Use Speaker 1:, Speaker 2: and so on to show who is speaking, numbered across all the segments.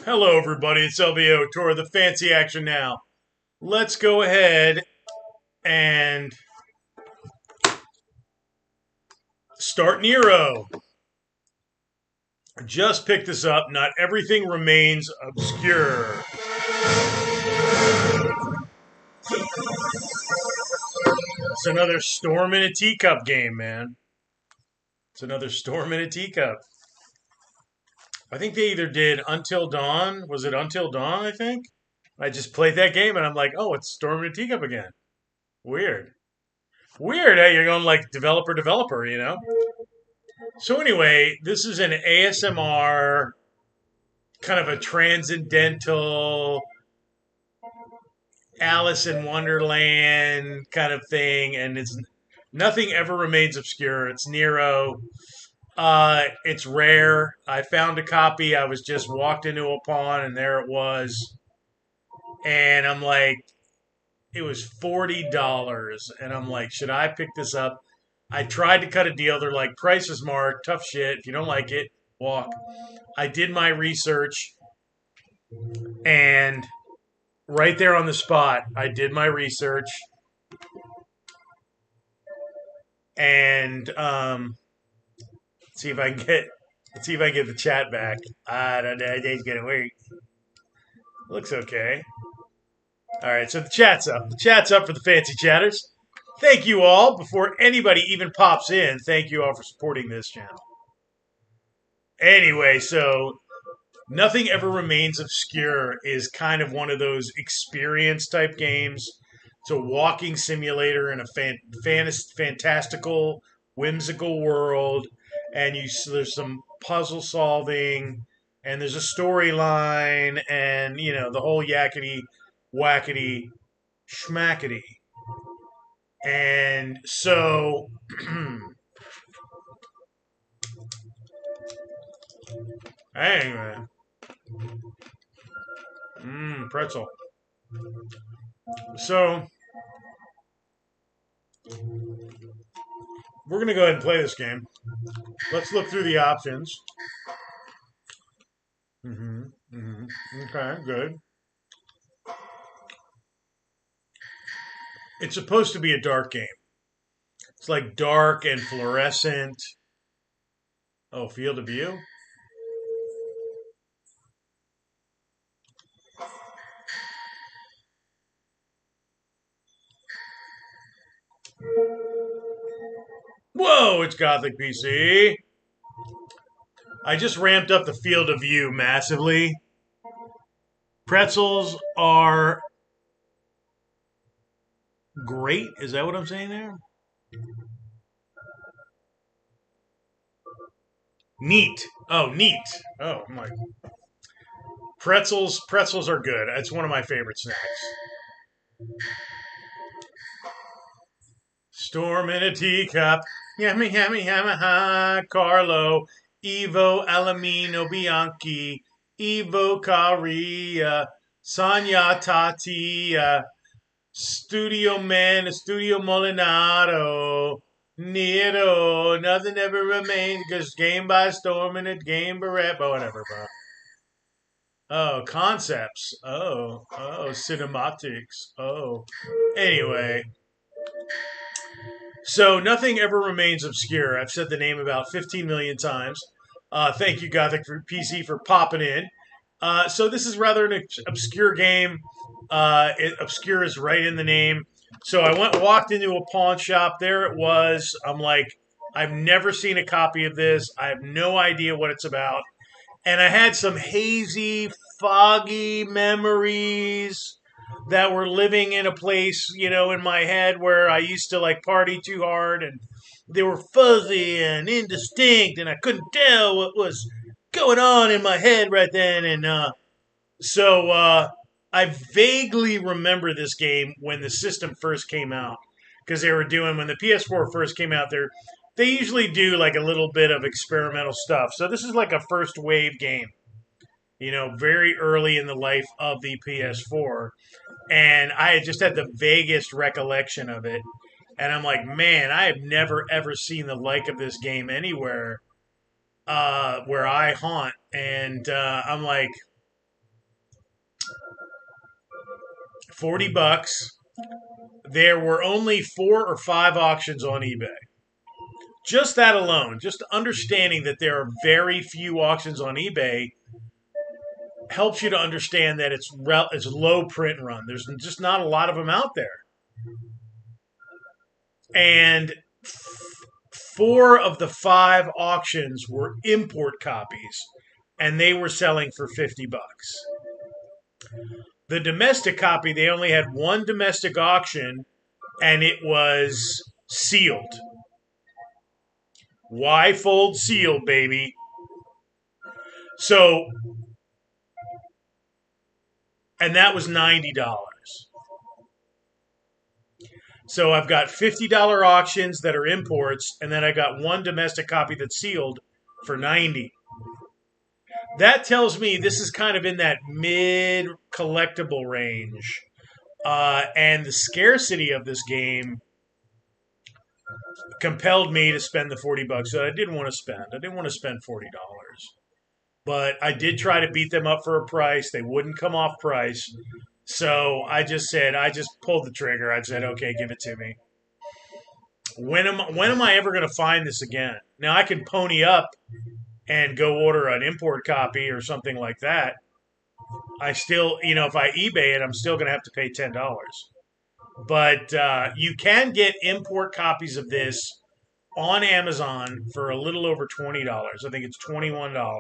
Speaker 1: Hello, everybody. It's LVO, Tour of the Fancy Action Now. Let's go ahead and start Nero. Just picked this up. Not everything remains obscure. It's another Storm in a Teacup game, man. It's another Storm in a Teacup. I think they either did Until Dawn. Was it Until Dawn, I think? I just played that game and I'm like, oh, it's Storm in a Teacup again. Weird. Weird how you're going like developer, you know? So anyway, this is an ASMR kind of a transcendental Alice in Wonderland kind of thing, and it's nothing ever remains obscure. It's Nero. It's rare. I found a copy. I was just walked into a pawn, and there it was. And I'm like, it was $40, and I'm like, should I pick this up? I tried to cut a deal. They're like, price is marked, tough shit. If you don't like it, walk. I did my research, and right there on the spot, I did my research, and see if I can get the chat back. I don't know. It's gonna work. Looks okay. All right, so the chat's up. The chat's up for the fancy chatters. Thank you all. Before anybody even pops in, thank you all for supporting this channel. Anyway, so Nothing Ever Remains Obscure is kind of one of those experience type games. It's a walking simulator in a fantastical, whimsical world, and there's some puzzle solving, and there's a storyline, and the whole yakety wackety schmackety. And so anyway, pretzel. So we're gonna go ahead and play this game. Let's look through the options. Okay, good. It's supposed to be a dark game. It's like dark and fluorescent. Oh, field of view? Whoa, it's Gothic PC. I just ramped up the field of view massively. Pretzels are great. Is that what I'm saying there? Neat. Oh, neat. Oh, my. Pretzels are good. It's one of my favorite snacks. Storm in a Teacup. Yummy, yummy, yummy, ha. Carlo. Ivo Alamino Bianchi. Ivo Caria. Sanya Tatia. Studio Man, Studio Molinaro. N.E.R.O. Nothing ever remains because game by storm and a game by whatever, bro. Oh, concepts. Oh, cinematics. Oh. Anyway. So, Nothing Ever Remains Obscure. I've said the name about 15 million times. Thank you, Gothic PC, for popping in. So, this is rather an obscure game. Obscure is right in the name. So, I walked into a pawn shop. There it was. I'm like, I've never seen a copy of this. I have no idea what it's about. And I had some hazy, foggy memories that were living in a place, in my head where I used to like party too hard, and they were fuzzy and indistinct, and I couldn't tell what was going on in my head right then. And so I vaguely remember this game when the system first came out, because they were doing, when the PS4 first came out, they usually do like a little bit of experimental stuff. So this is like a first wave game, very early in the life of the PS4. And I had just had the vaguest recollection of it. And I'm like, man, I have never, ever seen the like of this game anywhere where I haunt. And I'm like, $40. There were only 4 or 5 auctions on eBay. Just that alone, just understanding that there are very few auctions on eBay helps you to understand that it's low print run. There's just not a lot of them out there. And 4 of the 5 auctions were import copies, and they were selling for $50. The domestic copy, they only had one domestic auction, and it was sealed. Y-fold sealed, baby. So, and that was $90. So I've got $50 auctions that are imports, and then I got one domestic copy that's sealed for $90. That tells me this is kind of in that mid collectible range. And the scarcity of this game compelled me to spend the $40 that I didn't want to spend. I didn't want to spend $40. But I did try to beat them up for a price. They wouldn't come off price. So I just pulled the trigger. I said, okay, give it to me. When am I ever going to find this again? Now I can pony up and go order an import copy or something like that. I still, if I eBay it, I'm still going to have to pay $10. But you can get import copies of this on Amazon for a little over $20. I think it's $21.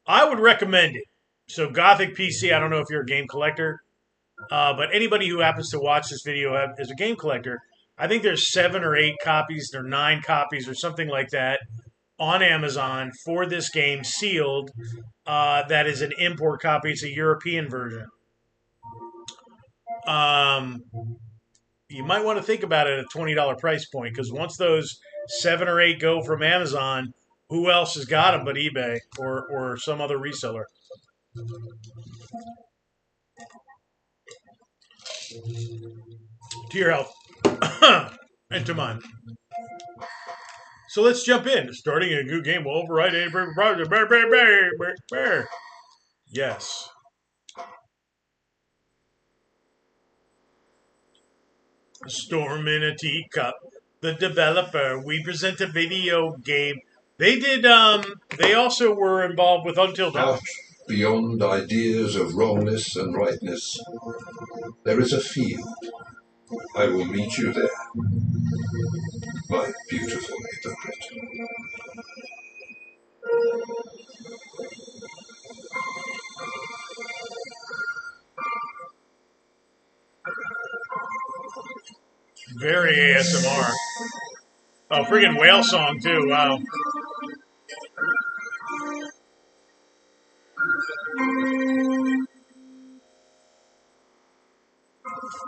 Speaker 1: I would recommend it. So Gothic PC, I don't know if you're a game collector, but anybody who happens to watch this video is a game collector. I think there's 7 or 8 copies, or 9 copies, or something like that on Amazon for this game, sealed. That is an import copy. It's a European version. You might want to think about it at a $20 price point, because once those 7 or 8 go from Amazon, who else has got them but eBay or some other reseller? To your health. And to mine. So let's jump in. Starting a good game will override any project. Yes. Storm in a Teacup. The developer. We present a video game. They did, they also were involved with Until Dawn.
Speaker 2: Out beyond ideas of wrongness and rightness, there is a field. I will meet you there, my beautiful hypocrite.
Speaker 1: Very ASMR. Oh, friggin' whale song, too. Wow.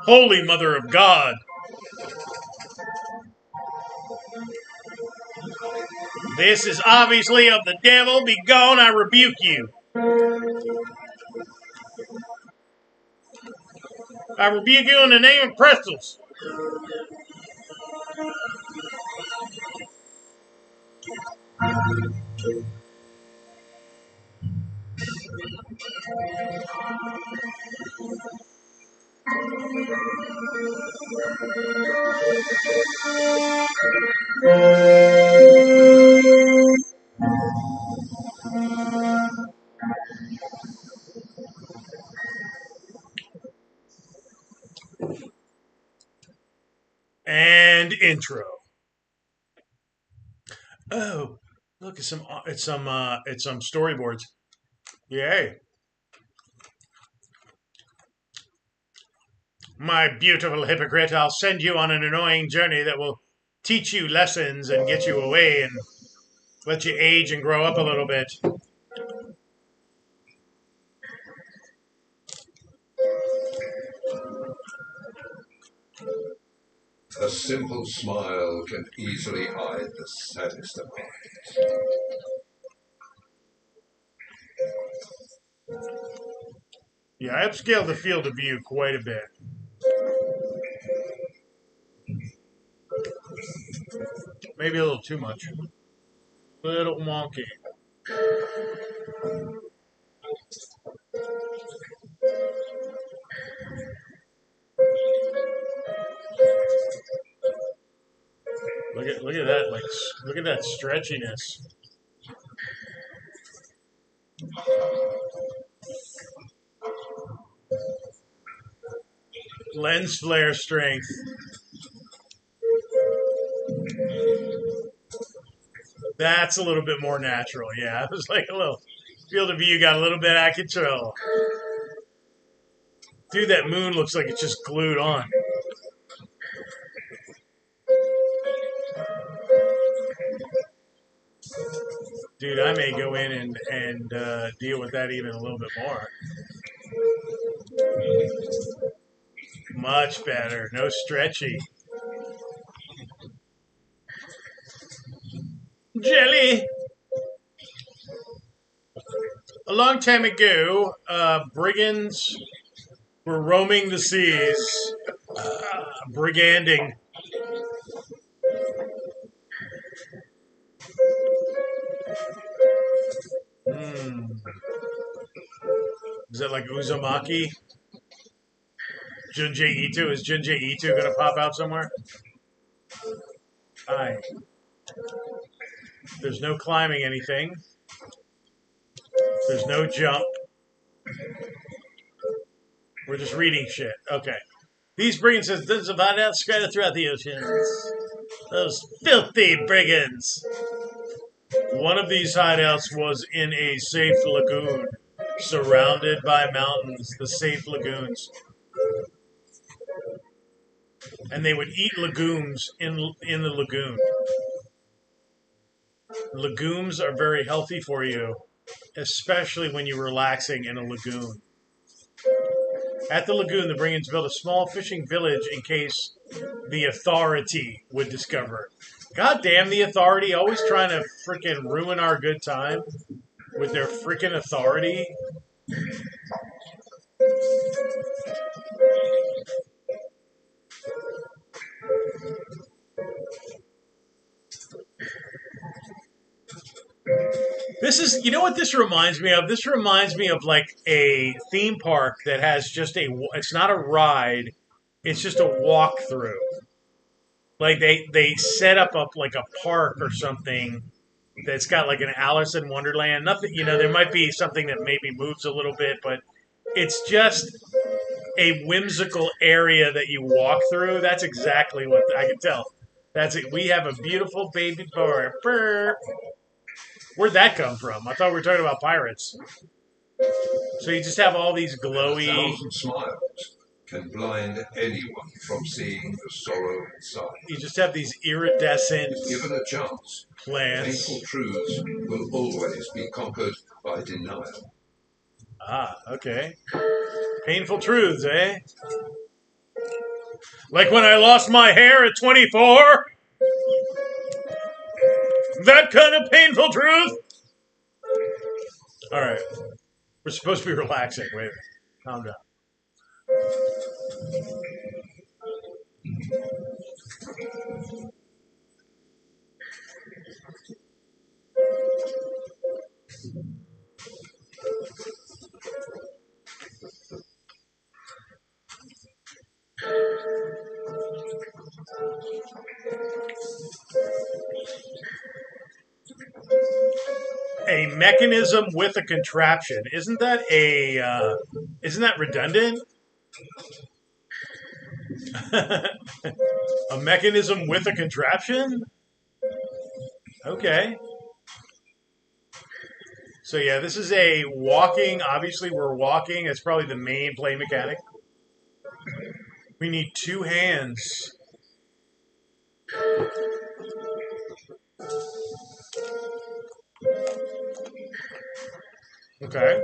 Speaker 1: Holy Mother of God. This is obviously of the devil. Be gone, I rebuke you. I rebuke you in the name of pretzels. And intro. Oh, look, it's some storyboards. Yay. My beautiful hypocrite, I'll send you on an annoying journey that will teach you lessons and get you away and let you age and grow up a little bit.
Speaker 2: A simple smile can easily hide the saddest of eyes.
Speaker 1: Yeah, I upscaled the field of view quite a bit. Maybe a little too much. Little wonky. look at that, like, look at that stretchiness. Lens flare strength. That's a little bit more natural. Yeah, it was like a little field of view got a little bit out of control. Dude, that moon looks like it's just glued on. Dude, I may go in and deal with that even a little bit more. Much better. No stretchy. Jelly. A long time ago, brigands were roaming the seas, briganding. Hmm. Is that like Uzumaki? Junji Ito? Is Junji Ito going to pop out somewhere? Hi. There's no climbing anything. There's no jump. We're just reading shit. Okay. These brigands have hideouts scattered throughout the oceans. Those filthy brigands. One of these hideouts was in a safe lagoon, surrounded by mountains, the safe lagoons. And they would eat legumes in the lagoon. Legumes are very healthy for you, especially when you're relaxing in a lagoon. At the lagoon, the brigands built a small fishing village in case the authority would discover it. God damn the authority, always trying to freaking ruin our good time with their freaking authority. This is, you know what this reminds me of? This reminds me of like a theme park that has just it's not a ride, it's just a walkthrough. Like they set up like a park or something that's got like an Alice in Wonderland. Nothing, there might be something that maybe moves a little bit, but it's just a whimsical area that you walk through. That's exactly what I can tell. That's it. We have a beautiful baby boy. Burr. Where'd that come from? I thought we were talking about pirates. So you just have all these glowy.
Speaker 2: And 1,000 smiles can blind anyone from seeing the sorrow inside.
Speaker 1: You just have these iridescent.
Speaker 2: If given a chance,
Speaker 1: plants.
Speaker 2: painful truths will always be conquered by denial.
Speaker 1: Ah, okay. Painful truths, eh? Like when I lost my hair at 24? That kind of painful truth? Alright. We're supposed to be relaxing. Wait a minute. Calm down. A mechanism with a contraption. Isn't that redundant? A mechanism with a contraption? Okay. So yeah, this is a walking. Obviously, we're walking. That's probably the main play mechanic. We need 2 hands. Okay.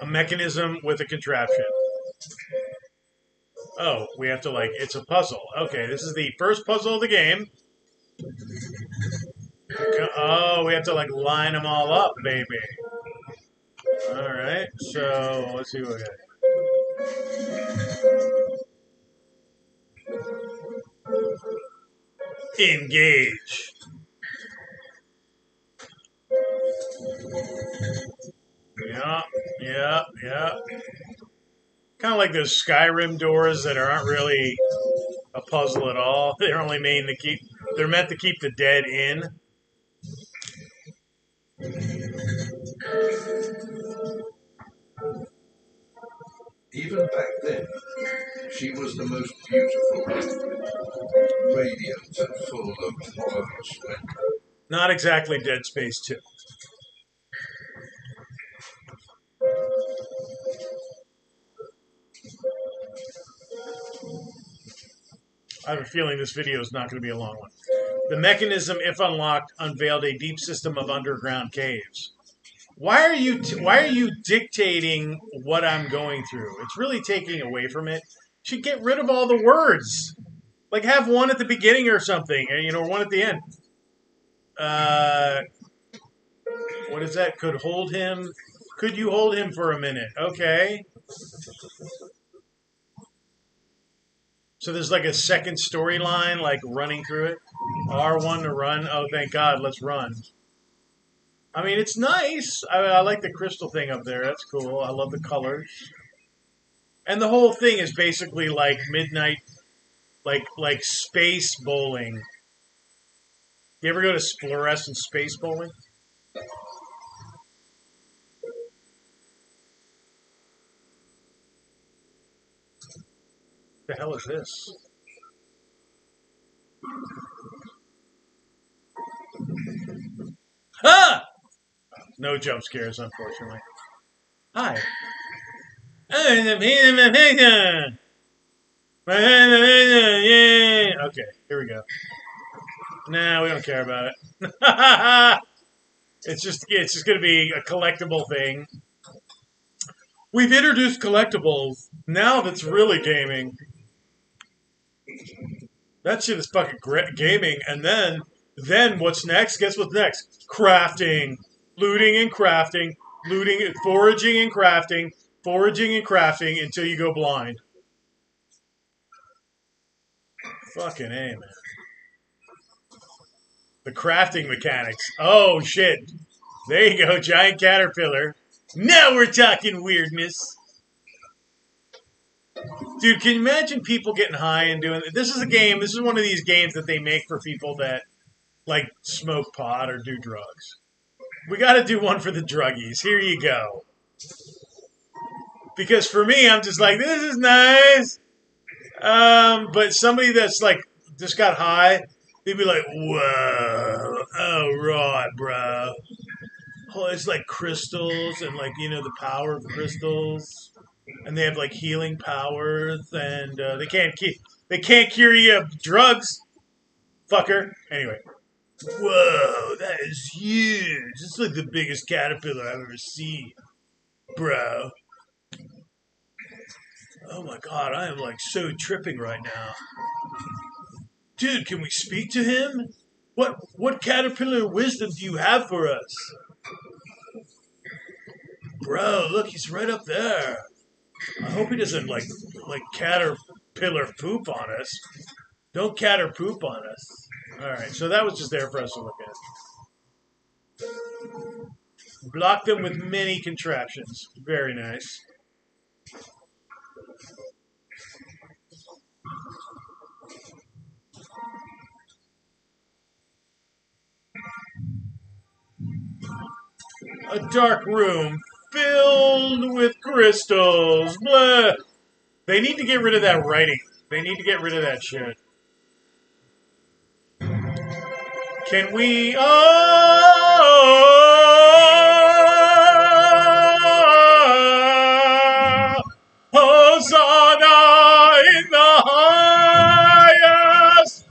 Speaker 1: A mechanism with a contraption. Oh, we have to it's a puzzle. Okay, this is the first puzzle of the game. Oh, we have to line them all up, baby. All right, so let's see what we got. Engage. Yeah, yeah, yeah. Kind of like those Skyrim doors that aren't really a puzzle at all. They're only made to keep. They're meant to keep the dead in.
Speaker 2: Even back then, she was the most beautiful, radiant and full of marvelous splendor.
Speaker 1: Not exactly Dead Space 2. I have a feeling this video is not going to be a long one. The mechanism, if unlocked, unveiled a deep system of underground caves. Why are you dictating what I'm going through? It's really taking away from it. You should get rid of all the words. Like have one at the beginning or something, or one at the end. What is that? Could hold him. Could you hold him for a minute? Okay. So there's like a second storyline, like running through it. R1 to run. Oh, thank God. Let's run. I mean, it's nice. I like the crystal thing up there. That's cool. I love the colors. And the whole thing is basically like midnight, like space bowling. You ever go to fluorescent space bowling? The hell is this? Ah! No jump scares, unfortunately. Hi. Okay, here we go. Nah, we don't care about it. It's just going to be a collectible thing. We've introduced collectibles. Now that's really gaming. That shit is fucking gaming. And then what's next? Guess what's next? Crafting, looting and crafting, looting, foraging and crafting, until you go blind. Fucking A, man. The crafting mechanics. Oh shit. There you go, giant caterpillar. Now we're talking weirdness. Dude, can you imagine people getting high and doing this? Is a game. This is one of these games that they make for people that like smoke pot or do drugs. We got to do one for the druggies. Here you go. Because for me, I'm just like, this is nice. But somebody that's like just got high, they'd be like, whoa, all right, bro. Oh, it's like crystals and like the power of crystals, and they have like healing powers, and they can't cure you of drugs, fucker. Anyway, whoa, that is huge. It's like the biggest caterpillar I've ever seen, bro. Oh my god, I am like so tripping right now. Dude, can we speak to him? What caterpillar wisdom do you have for us? Bro, look, he's right up there. I hope he doesn't like caterpillar poop on us. Don't cater poop on us. Alright, so that was just there for us to look at. Block them with many contraptions. Very nice. A dark room filled with crystals. Blah. They need to get rid of that writing. They need to get rid of that shit. Can we? Hosanna in the highest.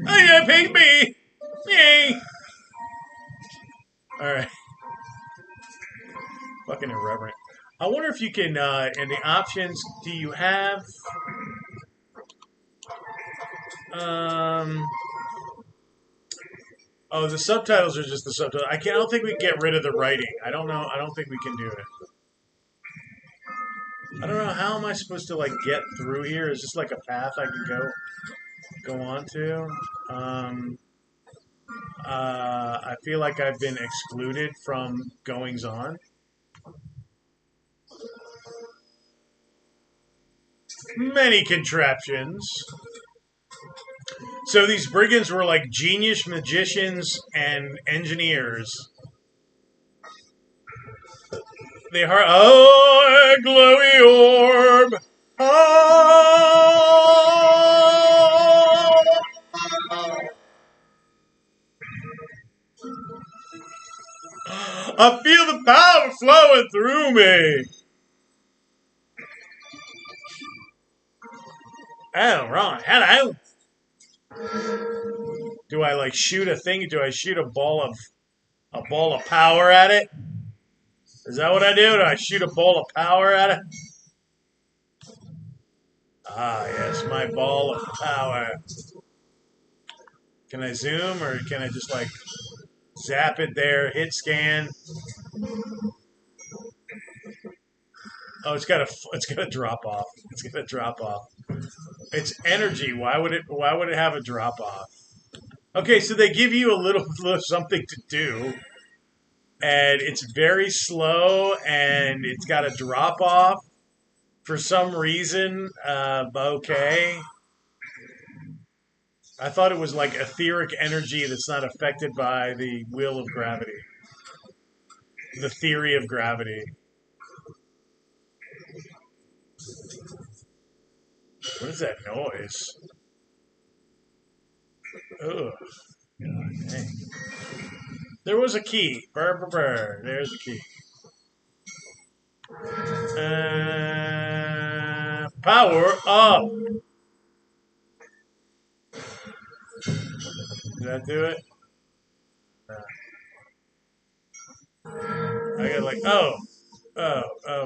Speaker 1: I got a pink bee. Yay. All right. Fucking irreverent. I wonder if you can, in the options, do you have, oh, the subtitles are just the subtitles. I don't think we can get rid of the writing. I don't know. I don't think we can do it. I don't know, how am I supposed to like get through here? Is this like a path I can go on to? I feel like I've been excluded from goings on. Many contraptions. So these brigands were like genius magicians and engineers. They are a glowy orb. Oh! I feel the power flowing through me. Oh, right. Hello. Do I like shoot a thing? Do I shoot a ball of power at it? Is that what I do? Do I shoot a ball of power at it? Ah, yes, my ball of power. Can I zoom or can I just like zap it there, hit scan? Oh, it's gonna drop off. It's gonna drop off. It's energy. Why would it have a drop off? Okay, so they give you a little something to do, and it's very slow, and it's got a drop off for some reason. Okay. I thought it was like etheric energy that's not affected by the will of gravity, the theory of gravity. What is that noise? Ugh. God, dang. There was a key. Brr, brr, brr. There's a key. Power up. Did that do it? I got like, oh,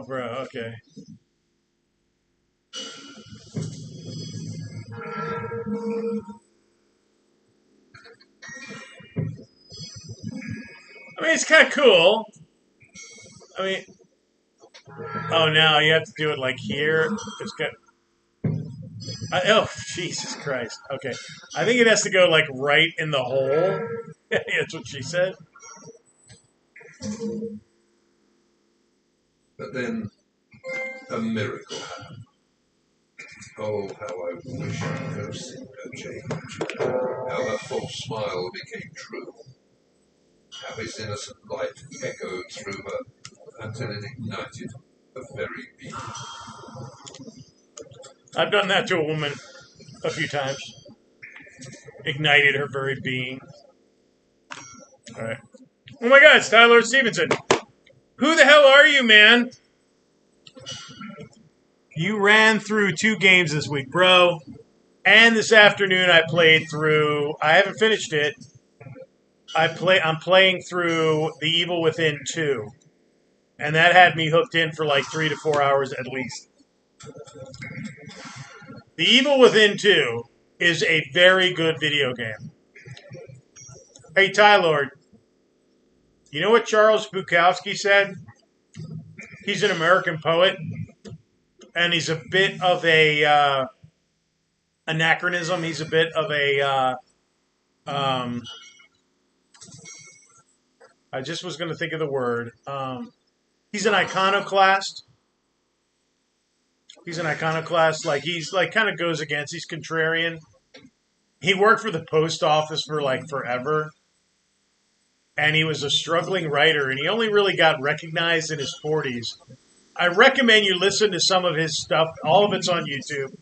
Speaker 1: bro, okay. I mean, it's kind of cool. I mean, oh, now you have to do it like here. It's got. Oh, Jesus Christ. Okay. I think it has to go like right in the hole. That's what she said.
Speaker 2: But then a miracle happened. Oh, how I wished her sin had changed. How her false smile became true. How his innocent light echoed through her until it ignited her very being.
Speaker 1: I've done that to a woman a few times. Ignited her very being. All right. Oh my God, it's Tyler Stevenson. Who the hell are you, man? You ran through 2 games this week, bro. And this afternoon I played through. I haven't finished it. I'm playing through The Evil Within 2. And that had me hooked in for like 3 to 4 hours at least. The Evil Within 2 is a very good video game. Hey, Tylord, you know what Charles Bukowski said? He's an American poet, and he's a bit of a anachronism. He's a bit of a I just was going to think of the word. He's an iconoclast. He's an iconoclast. Like, he's like kind of goes against. He's contrarian. He worked for the post office for like forever. And he was a struggling writer, and he only really got recognized in his 40s. I recommend you listen to some of his stuff. All of it's on YouTube.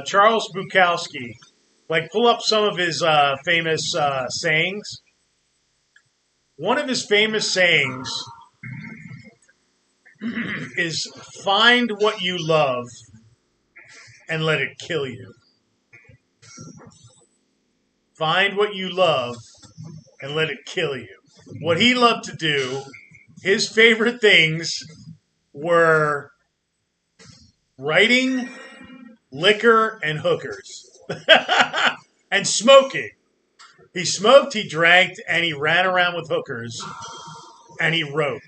Speaker 1: Charles Bukowski. Like, pull up some of his famous sayings. One of his famous sayings is, find what you love and let it kill you. Find what you love and let it kill you. What he loved to do, his favorite things were writing, liquor, and hookers. And smoking. He smoked, he drank, and he ran around with hookers, and he wrote.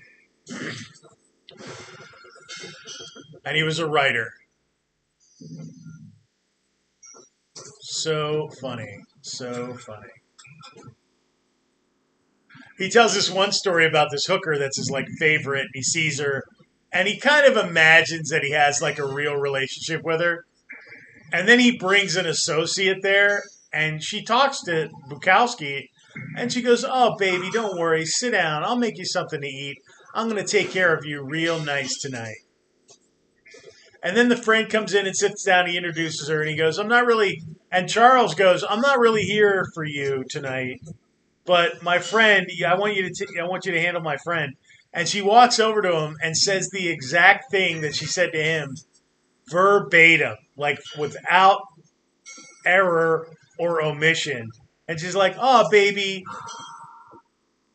Speaker 1: And he was a writer. So funny. So funny. He tells this one story about this hooker that's his like favorite. He sees her and he kind of imagines that he has like a real relationship with her. And then he brings an associate there and she talks to Bukowski and she goes, "Oh, baby, don't worry. Sit down. I'll make you something to eat. I'm going to take care of you real nice tonight." And then the friend comes in and sits down. He introduces her and he goes, "I'm not really," and Charles goes, "I'm not really here for you tonight. But my friend, I want you to handle my friend." And she walks over to him and says the exact thing that she said to him, verbatim, like without error or omission. And she's like, "Oh, baby,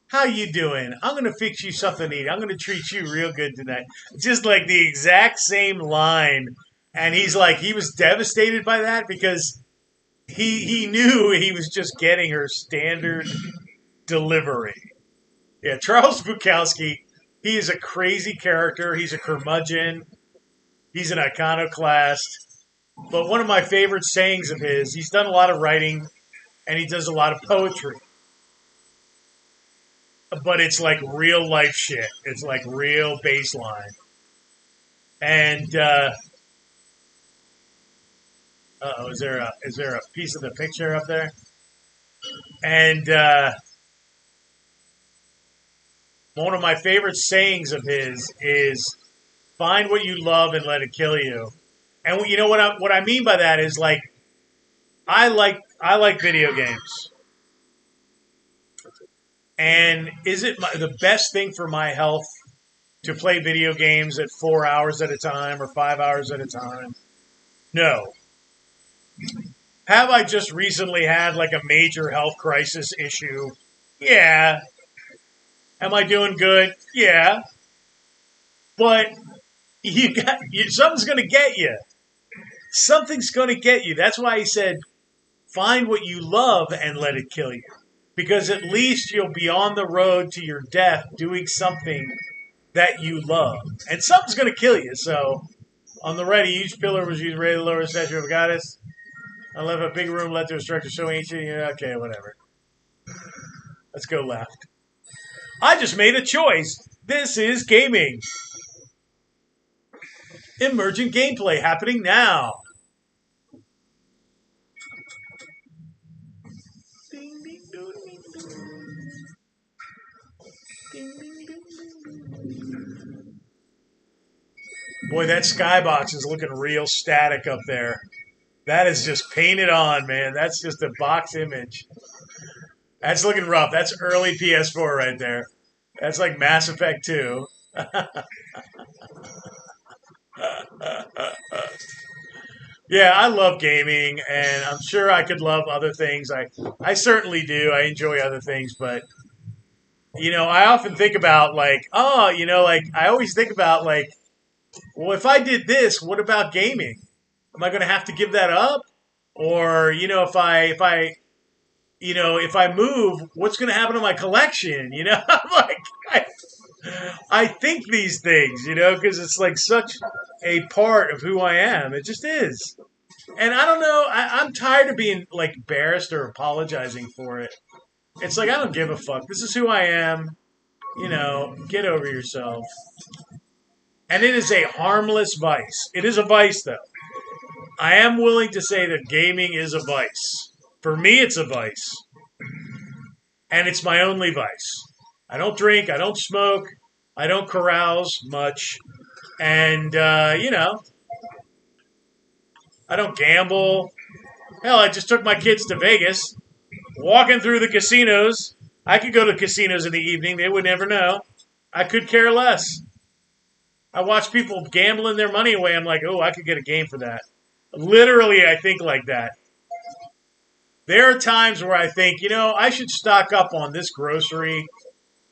Speaker 1: how you doing? I'm gonna fix you something to eat. I'm gonna treat you real good tonight." Just like the exact same line. And he's like, he was devastated by that because he knew he was just getting her standard delivery. Yeah, Charles Bukowski, he is a crazy character. He's a curmudgeon. He's an iconoclast. But one of my favorite sayings of his, he's done a lot of writing and he does a lot of poetry. But it's like real life shit. It's like real baseline. And oh, is there a piece of the picture up there? And one of my favorite sayings of his is find what you love and let it kill you. And you know what I mean by that is like I like video games. And is it the best thing for my health to play video games at 4 hours at a time or 5 hours at a time? No. Have I just recently had like a major health crisis issue? Yeah. Am I doing good? Yeah. But something's going to get you. Something's going to get you. That's why he said find what you love and let it kill you. Because at least you'll be on the road to your death doing something that you love. And something's going to kill you. So, on the right, a huge pillar was used ready to lower the statue of a goddess. I left a big room led to a structure so ancient. Yeah, okay, whatever. Let's go left. I just made a choice. This is gaming. Emergent gameplay happening now. Boy, that skybox is looking real static up there. That is just painted on, man. That's just a box image. That's looking rough. That's early PS4 right there. That's like Mass Effect 2. Yeah, I love gaming, and I'm sure I could love other things. I certainly do. I enjoy other things, but I often think about like, oh, like I always think about like, well, if I did this, what about gaming? Am I going to have to give that up? Or if I move, what's going to happen to my collection? I'm like, I think these things, because it's like such a part of who I am. It just is. And I don't know. I'm tired of being like embarrassed or apologizing for it. It's like I don't give a fuck. This is who I am. Get over yourself. And it is a harmless vice. It is a vice, though. I am willing to say that gaming is a vice. For me, it's a vice. And it's my only vice. I don't drink. I don't smoke. I don't carouse much. And, I don't gamble. Hell, I just took my kids to Vegas. Walking through the casinos. I could go to casinos in the evening. They would never know. I could care less. I watch people gambling their money away. I'm like, oh, I could get a game for that. Literally, I think like that. There are times where I think, I should stock up on this grocery,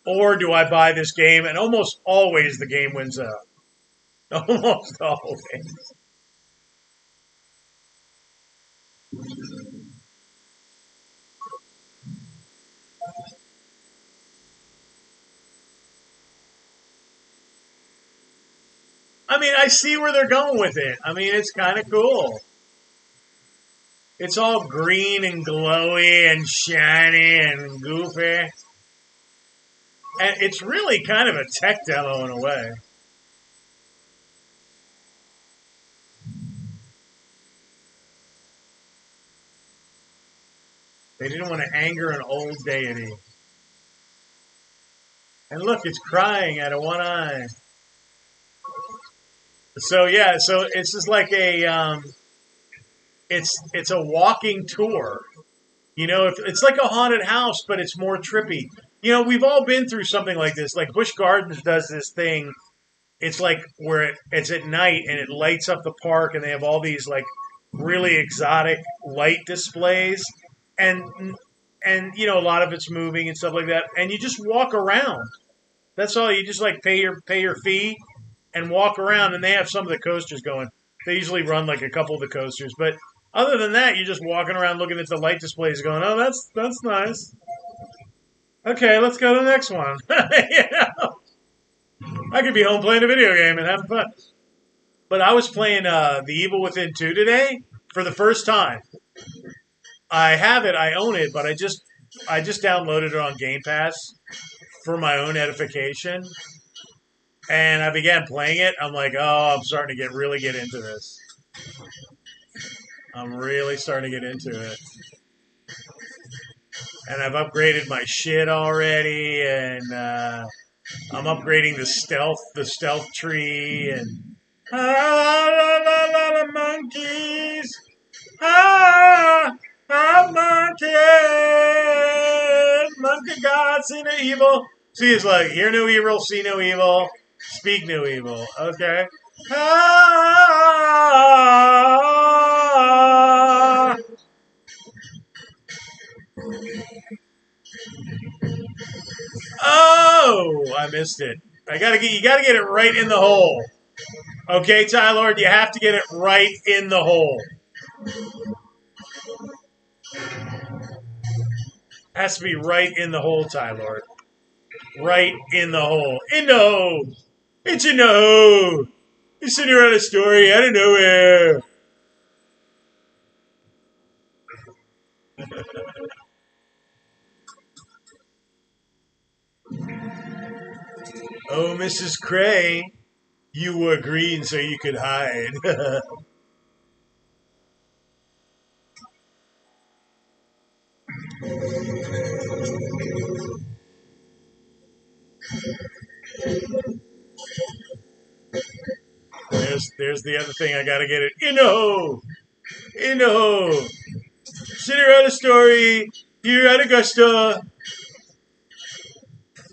Speaker 1: or do I buy this game? And almost always the game wins out. Almost always. I mean, I see where they're going with it. I mean, it's kind of cool. It's all green and glowy and shiny and goofy. And it's really kind of a tech demo in a way. They didn't want to anger an old deity. And look, it's crying out of one eye. So yeah, so it's just like a it's a walking tour. You know, it's like a haunted house, but it's more trippy. You know, we've all been through something like this. Like Busch Gardens does this thing. It's like where it's at night and it lights up the park, and they have all these like really exotic light displays, and you know a lot of it's moving and stuff like that. And you just walk around. That's all. You just like pay your fee and walk around, and they have some of the coasters going. They usually run like a couple of the coasters, but other than that, you're just walking around looking at the light displays, going, "Oh, that's nice." Okay, let's go to the next one. You know, I could be home playing a video game and having fun. But I was playing The Evil Within 2 today for the first time. I have it, I own it, but I just downloaded it on Game Pass for my own edification. And I began playing it. I'm like, oh, I'm starting to really get into this. I'm really starting to get into it. And I've upgraded my shit already, and I'm upgrading the stealth tree, and la, monkeys, monkeys, monkey God, see no evil. See, it's like hear no evil, see no evil, speak no evil. Okay. Oh, I missed it. You gotta get it right in the hole. Okay, Tyler, you have to get it right in the hole. Has to be right in the hole, Tyler. Right in the hole. In the hole. It's in the hole. It's Cinderella story out of nowhere. Oh, Mrs. Cray, you were green so you could hide. There's the other thing. I gotta get it. In the hole. In the hole. Cinderella story here at Augusta.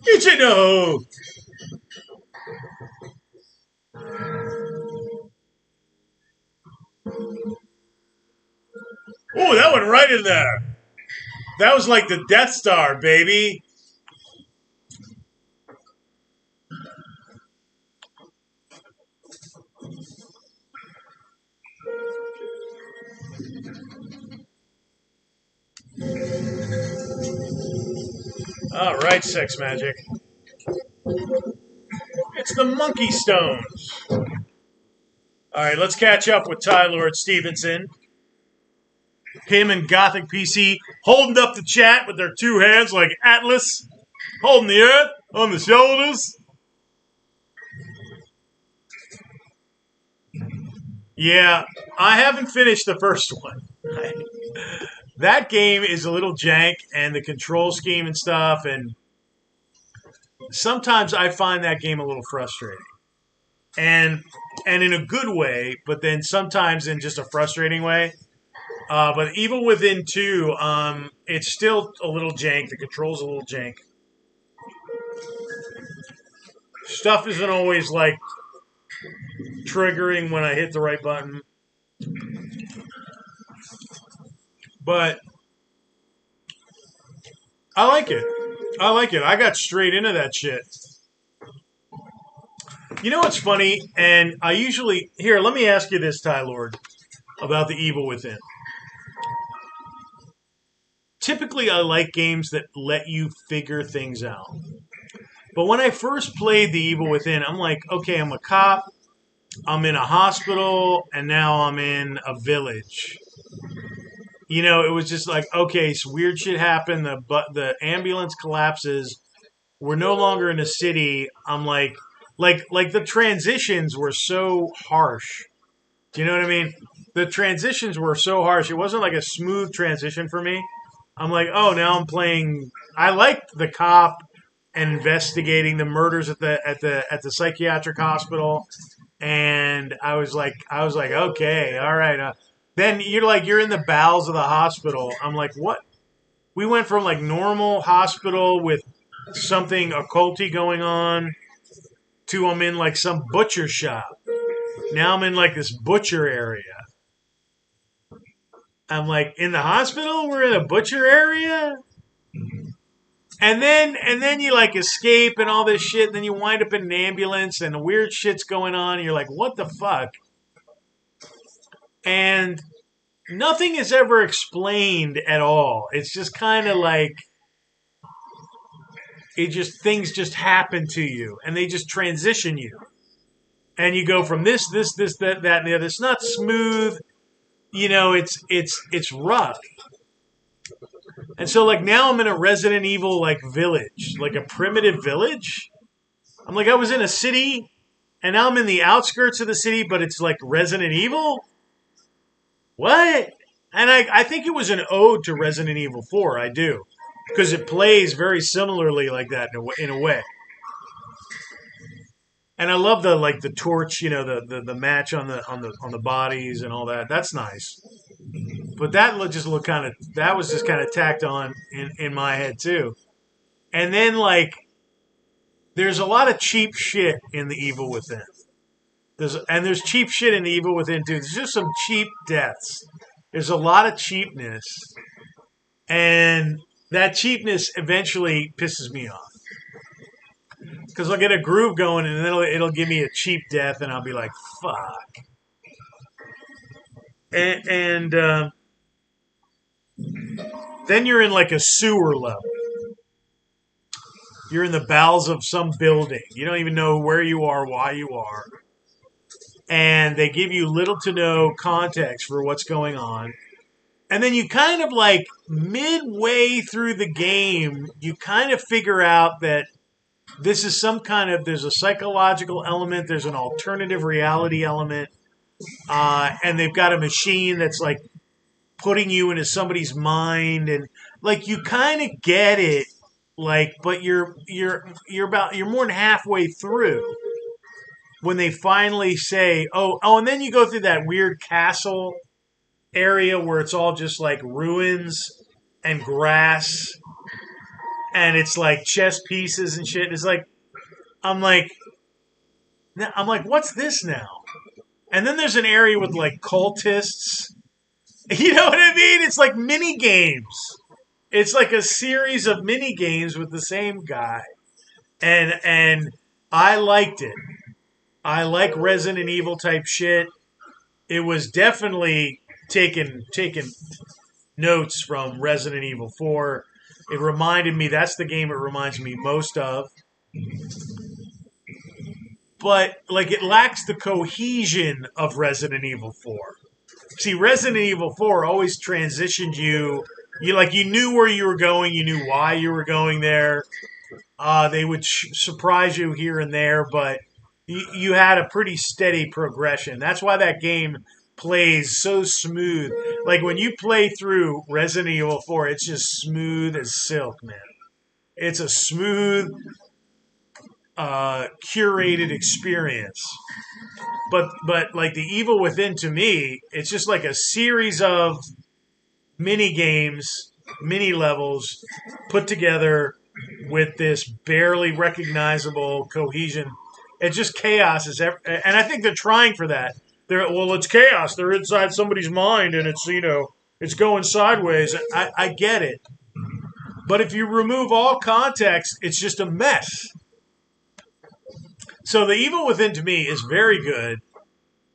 Speaker 1: It's in the hole. Oh, that went right in there. That was like the Death Star, baby. All right, Sex Magic. It's the Monkey Stones. All right, let's catch up with Ty Lord Stevenson. Him and Gothic PC holding up the chat with their two hands like Atlas, holding the earth on the shoulders. Yeah, I haven't finished the first one. That game is a little jank, and the control scheme and stuff, and sometimes I find that game a little frustrating. And in a good way, but then sometimes in just a frustrating way. But Evil Within 2, it's still a little jank. The control's a little jank. Stuff isn't always like triggering when I hit the right button. But I like it. I got straight into that shit. You know what's funny? And I usually... Here, let me ask you this, Ty Lord, about the Evil Within. Typically, I like games that let you figure things out. But when I first played The Evil Within, I'm like, okay, I'm a cop. I'm in a hospital, and now I'm in a village. It was just like, okay, so weird shit happened. The ambulance collapses. We're no longer in a city. I'm like the transitions were so harsh. Do you know what I mean? The transitions were so harsh. It wasn't like a smooth transition for me. I'm like, oh, now I'm playing. I liked the cop and investigating the murders at the psychiatric hospital, and I was like, okay, all right. Then you're in the bowels of the hospital. I'm like, what? We went from like normal hospital with something occulty going on to I'm in like some butcher shop. Now I'm in like this butcher area. I'm like, in the hospital, we're in a butcher area? And then you like escape and all this shit, and then you wind up in an ambulance and weird shit's going on, and you're like, what the fuck? And nothing is ever explained at all. It's just kind of like things just happen to you and they just transition you. And you go from this, that, and the other. It's not smooth, it's rough. And so like now I'm in a Resident Evil like village, like a primitive village. I'm like I was in a city and now I'm in the outskirts of the city, but it's like Resident Evil. What? And I think it was an ode to Resident Evil 4. I do, because it plays very similarly like that in a way. And I love the torch, the match on the bodies and all that. That's nice. But that was just kind of tacked on in my head too. And then like there's a lot of cheap shit in the Evil Within. There's cheap shit in the Evil Within too. There's just some cheap deaths. There's a lot of cheapness, and that cheapness eventually pisses me off because I'll get a groove going, and then it'll give me a cheap death, and I'll be like, "Fuck." And then you're in like a sewer level. You're in the bowels of some building. You don't even know where you are, why you are. And they give you little to no context for what's going on. And then you kind of like midway through the game, you kind of figure out that this is there's a psychological element, there's an alternative reality element, and they've got a machine that's like putting you into somebody's mind, and like you kind of get it, like, but you're more than halfway through when they finally say, oh, and then you go through that weird castle area where it's all just like ruins and grass and it's like chess pieces and shit. It's like I'm like what's this now? And then there's an area with like cultists. You know what I mean? It's like mini games. It's like a series of mini games with the same guy. And I liked it. I like Resident Evil type shit. It was definitely taking notes from Resident Evil 4. It reminded me, that's the game it reminds me most of. But like it lacks the cohesion of Resident Evil 4. See, Resident Evil 4 always transitioned you. You knew where you were going, you knew why you were going there. They would surprise you here and there, but you had a pretty steady progression. That's why that game plays so smooth. Like when you play through Resident Evil 4, it's just smooth as silk, man. It's a smooth, curated experience. But like the Evil Within to me, it's just like a series of mini games, mini levels put together with this barely recognizable cohesion. It's just chaos and I think they're trying for that. It's chaos. They're inside somebody's mind, and it's going sideways. I get it, but if you remove all context, it's just a mess. So the Evil Within to me is very good.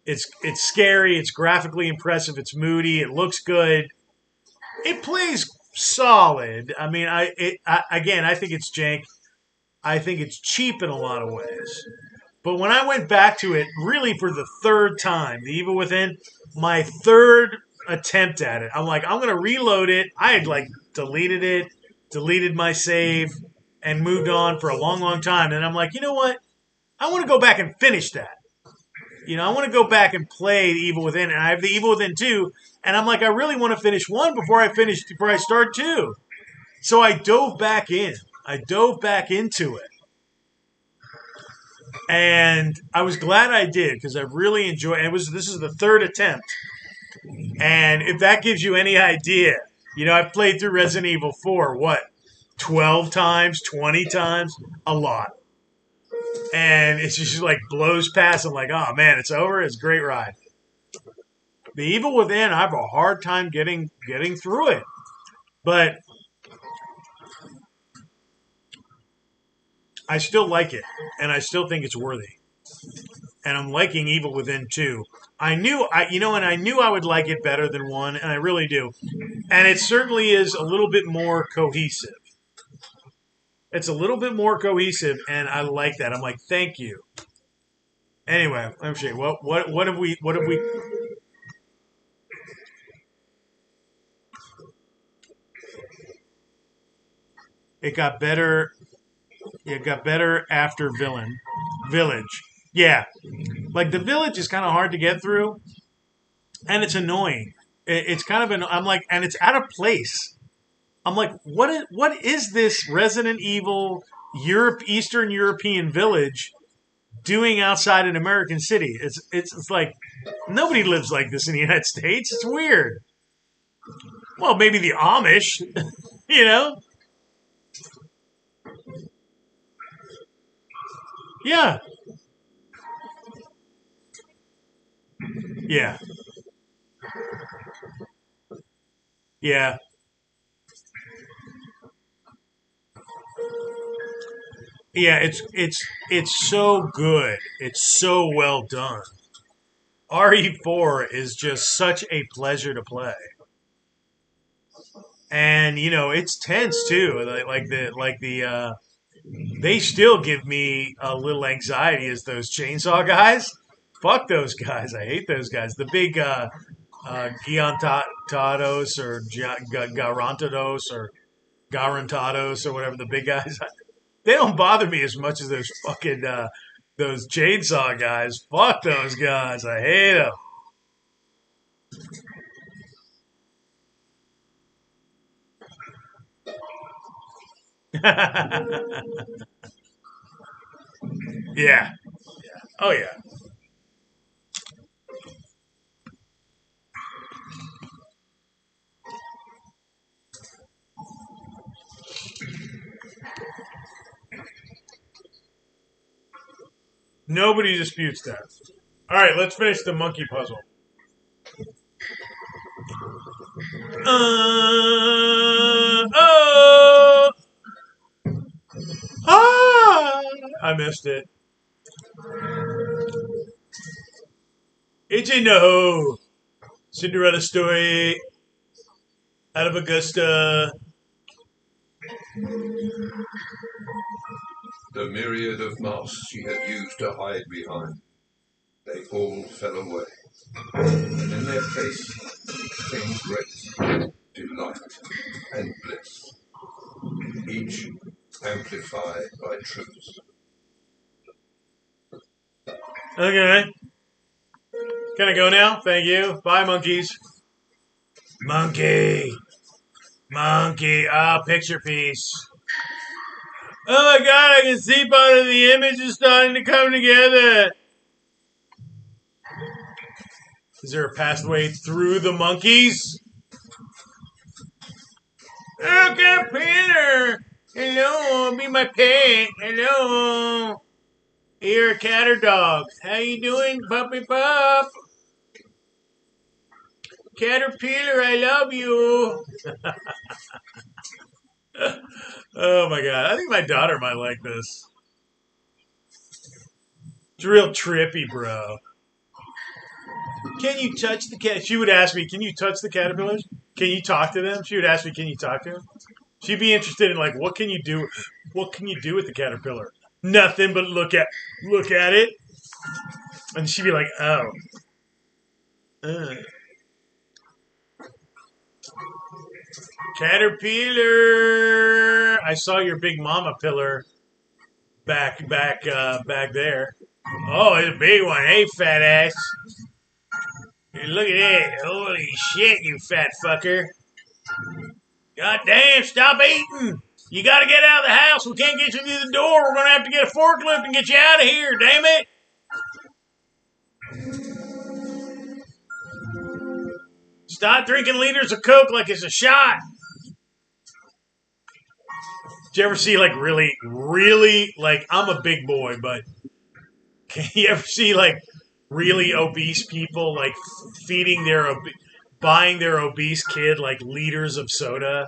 Speaker 1: It's scary. It's graphically impressive. It's moody. It looks good. It plays solid. I mean, I think it's jank. I think it's cheap in a lot of ways. But when I went back to it, really for the third time, The Evil Within, my third attempt at it, I'm like, I'm going to reload it. I had like deleted it, deleted my save, and moved on for a long, long time. And I'm like, you know what? I want to go back and finish that. I want to go back and play The Evil Within, and I have The Evil Within 2, and I'm like, I really want to finish 1 before I start 2. So I dove back in. I dove back into it. And I was glad I did because I really enjoyed it. This is the third attempt. And if that gives you any idea, I've played through Resident Evil 4, 12 times, 20 times? A lot. And it's just like blows past. I'm like, oh man, it's over. It's a great ride. The Evil Within, I have a hard time getting through it. But I still like it. And I still think it's worthy. And I'm liking Evil Within 2. I knew I would like it better than 1, and I really do. And it certainly is a little bit more cohesive. It's a little bit more cohesive, and I like that. I'm like, thank you. Anyway, let me see. What have we? It got better. It got better after Village. Yeah, like the Village is kind of hard to get through, and it's annoying. It's kind of I'm like, and it's out of place. I'm like, what is this Resident Evil Eastern European village doing outside an American city? It's like nobody lives like this in the United States. It's weird. Well, maybe the Amish, you know? Yeah. Yeah. Yeah. Yeah, it's so good. It's so well done. RE4 is just such a pleasure to play. And it's tense too. They still give me a little anxiety as those chainsaw guys. Fuck those guys. I hate those guys. The big Giantados or Garantados or Garantados or whatever the big guys. They don't bother me as much as those fucking those chainsaw guys. Fuck those guys. I hate them. Yeah. Oh yeah. Nobody disputes that. All right, let's finish the monkey puzzle. Oh, I missed it. It's a no. Cinderella story out of Augusta.
Speaker 2: The myriad of masks she had used to hide behind, they all fell away. And in their place came grace, delight, and bliss, each amplified by truth.
Speaker 1: Okay. Can I go now? Thank you. Bye, monkeys. Monkey. Monkey. Ah, picture piece. Oh my god, I can see part of the image is starting to come together. Is there a pathway through the monkeys? Okay, Peter. Hello, be my pet. Hello. You're a cat or dog. How you doing, puppy pup? Caterpillar, I love you. Oh my god, I think my daughter might like this. It's real trippy, bro. Can you touch the cat? She would ask me, can you touch the caterpillars? Can you talk to them? She would ask me, can you talk to them? She'd be interested in like, what can you do? What can you do with the caterpillar? Nothing but look at it, and she'd be like, "Oh, uh. Caterpillar! I saw your big mama pillar back there. Oh, it's a big one. Hey, fat ass! Hey, look at that! Holy shit, you fat fucker! God damn! Stop eating! You got to get out of the house. We can't get you through the door. We're gonna have to get a forklift and get you out of here. Damn it! Stop drinking liters of Coke like it's a shot. Did you ever see like really like I'm a big boy, but can you ever see like really obese people like feeding buying their obese kid like liters of soda?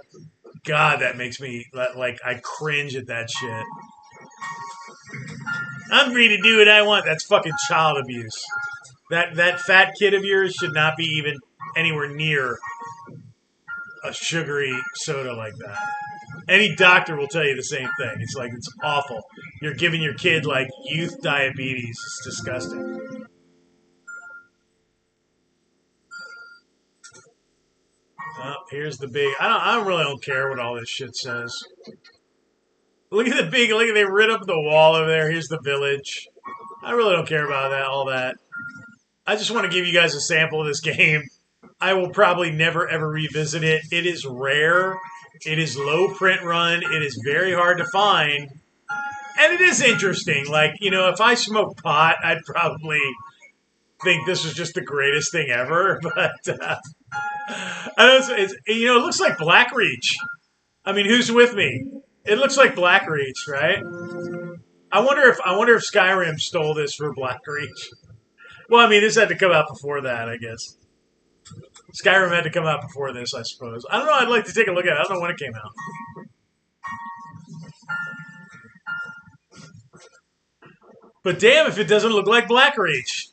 Speaker 1: God, that makes me like I cringe at that shit. I'm free to do what I want. That's fucking child abuse. That fat kid of yours should not be even anywhere near a sugary soda like that. Any doctor will tell you the same thing. It's like it's awful. You're giving your kid like youth diabetes. It's disgusting. Oh, here's the big. I really don't care what all this shit says. Look at the big. Look at they rid up the wall over there. Here's the village. I really don't care about that. All that. I just want to give you guys a sample of this game. I will probably never ever revisit it. It is rare. It is low print run. It is very hard to find. And it is interesting. Like, you know, if I smoked pot, I'd probably think this was just the greatest thing ever. But I know it's you know, it looks like Blackreach. I mean, who's with me? It looks like Blackreach, right? I wonder if Skyrim stole this for Blackreach. Well, I mean, this had to come out before that, I guess. Skyrim had to come out before this, I suppose. I don't know. I'd like to take a look at it. I don't know when it came out. But damn, if it doesn't look like Blackreach.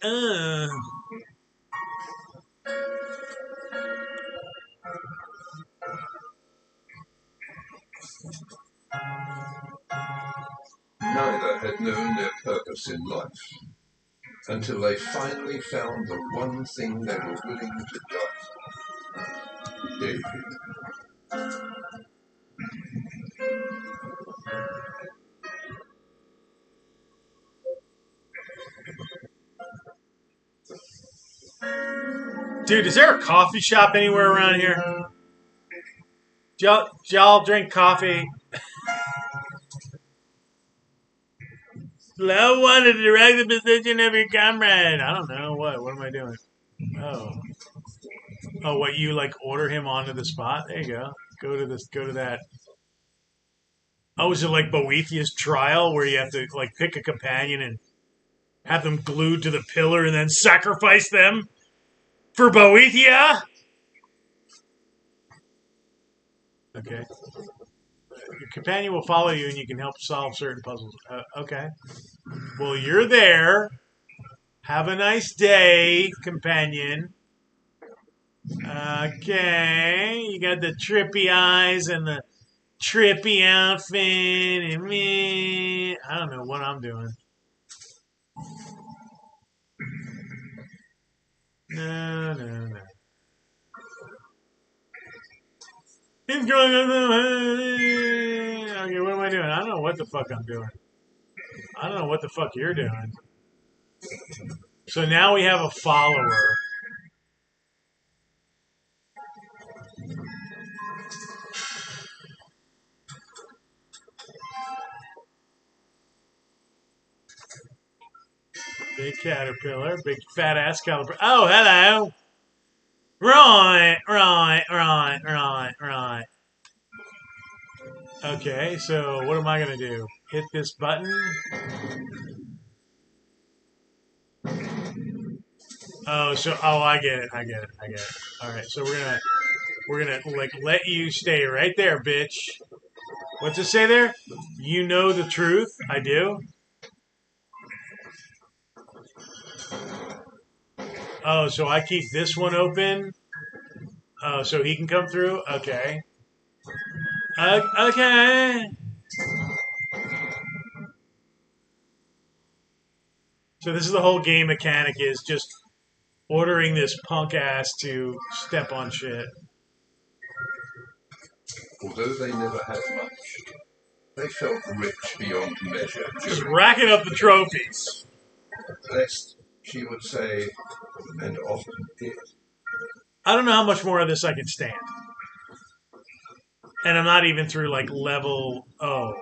Speaker 2: Neither had known their purpose in life until they finally found the one thing they were willing to die for. David.
Speaker 1: Dude, is there a coffee shop anywhere around here? Do y'all drink coffee? Love one to direct the position of your comrade. I don't know. What am I doing? Oh. Oh, what, you like order him onto the spot? There you go. Go to that. Oh, is it like Boethiah's trial where you have to like pick a companion and have them glued to the pillar and then sacrifice them for Boethiah? Okay. Your companion will follow you and you can help solve certain puzzles. Okay. Well, you're there. Have a nice day, companion. Okay. You got the trippy eyes and the trippy outfit and me. I don't know what I'm doing. No. He's going on the okay, what am I doing? I don't know what the fuck I'm doing. I don't know what the fuck you're doing. So now we have a follower. Big caterpillar, big fat ass caterpillar. Oh, hello. Right. Okay, so what am I gonna do? Hit this button? I get it. All right, so we're gonna like let you stay right there, bitch. What's it say there? You know the truth. I do. Oh, so I keep this one open. Oh, so he can come through. Okay. Okay. So this is the whole game mechanic is just ordering this punk ass to step on shit.
Speaker 2: Although they never had much, they felt rich beyond measure.
Speaker 1: Just racking up the trophies.
Speaker 2: Lest she would say, and often did.
Speaker 1: I don't know how much more of this I can stand. And I'm not even through like level O.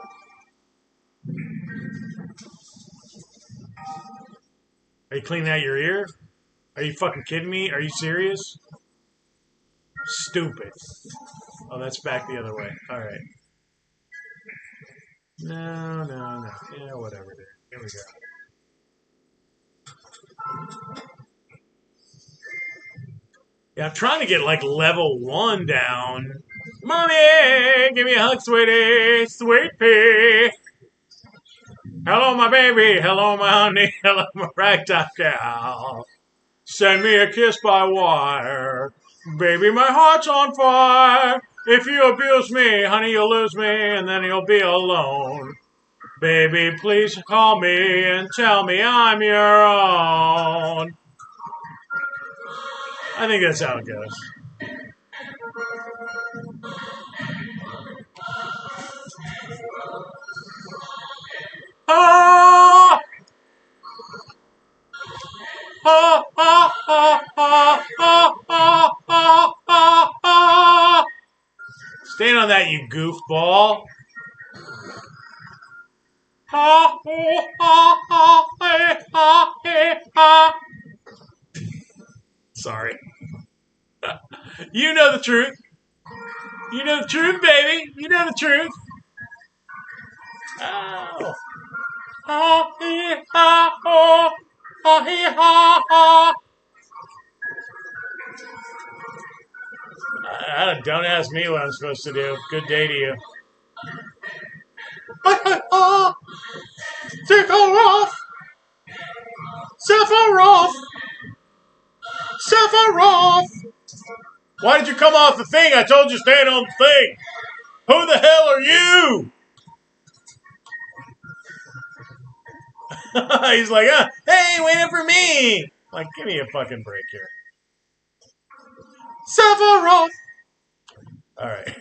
Speaker 1: Are you cleaning out your ear? Are you fucking kidding me? Are you serious? Stupid. Oh, that's back the other way. Alright. No. Yeah, whatever, dude. Here we go. Yeah, I'm trying to get like level 1 down. Mommy, give me a hug, sweetie. Sweet pea. Hello, my baby. Hello, my honey. Hello, my ragtop gal. Send me a kiss by wire. Baby, my heart's on fire. If you abuse me, honey, you'll lose me, and then you'll be alone. Baby, please call me and tell me I'm your own. I think that's how it goes. Ah! Ah! Ah! Ah! Ah! Ah! Ah! Ah! Ah! Stand on that, you goofball. Ha! Ha! Ha! Ha! Ha! Ha! Sorry. You know the truth. You know the truth, baby. You know the truth. Oh. Ha! Hee! Ha! Ho! Ha! Hee! Ha! Ha! Don't ask me what I'm supposed to do. Good day to you. Sephiroth! Sephiroth! Sephiroth! Why did you come off the thing? I told you stand on the thing. Who the hell are you? He's like, hey, waiting for me. Like, give me a fucking break here. Sephiroth! Alright.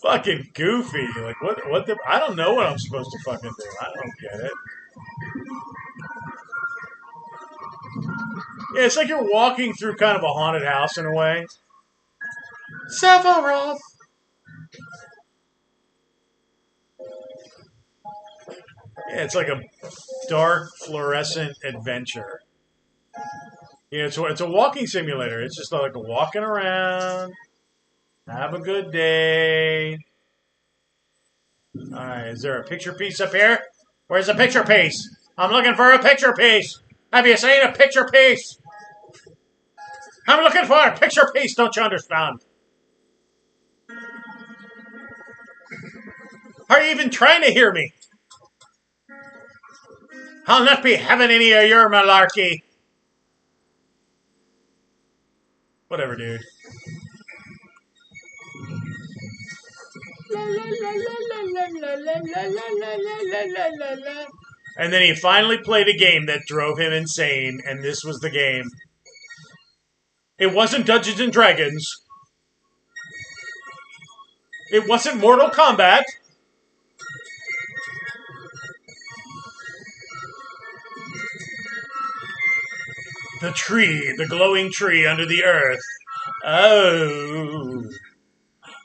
Speaker 1: Fucking goofy. Like, what the... I don't know what I'm supposed to fucking do. I don't get it. Yeah, it's like you're walking through kind of a haunted house in a way. Sephiroth! Yeah, it's like a dark fluorescent adventure. You know, it's a walking simulator. It's just like walking around. Have a good day. Alright, is there a picture piece up here? Where's the picture piece? I'm looking for a picture piece. Have you seen a picture piece? I'm looking for a picture piece, don't you understand? Are you even trying to hear me? I'll not be having any of your malarkey. Whatever, dude. And then he finally played a game that drove him insane, and this was the game. It wasn't Dungeons and Dragons. It wasn't Mortal Kombat. The tree, the glowing tree under the earth. Oh.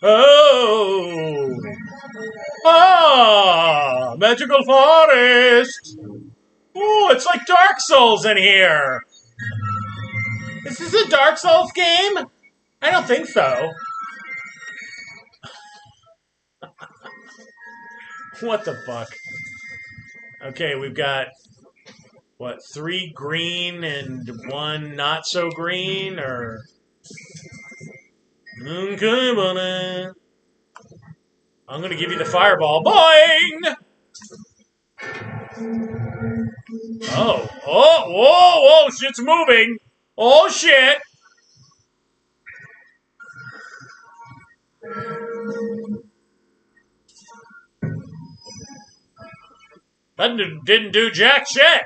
Speaker 1: Oh. Ah, magical forest. Oh, it's like Dark Souls in here. Is this a Dark Souls game? I don't think so. What the fuck? Okay, we've got, what, 3 green and 1 not so green, or... Okay, I'm gonna give you the fireball. Boing! Oh, whoa, shit's moving. Oh, shit. I didn't do jack shit.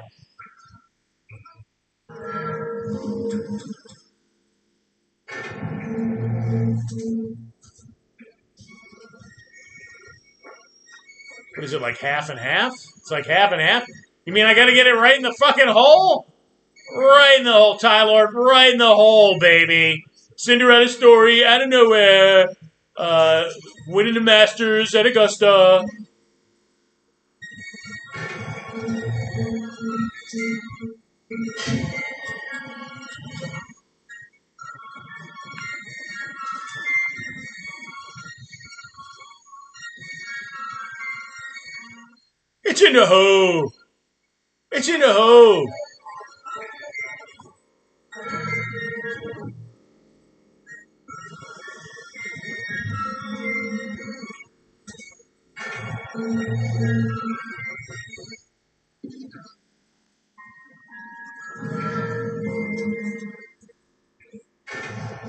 Speaker 1: What is it, like half and half? It's like half and half? You mean I gotta get it right in the fucking hole? Right in the hole, Tyler. Right in the hole, baby. Cinderella story out of nowhere. Winning the Masters at Augusta. It's in the hole. It's in the hole.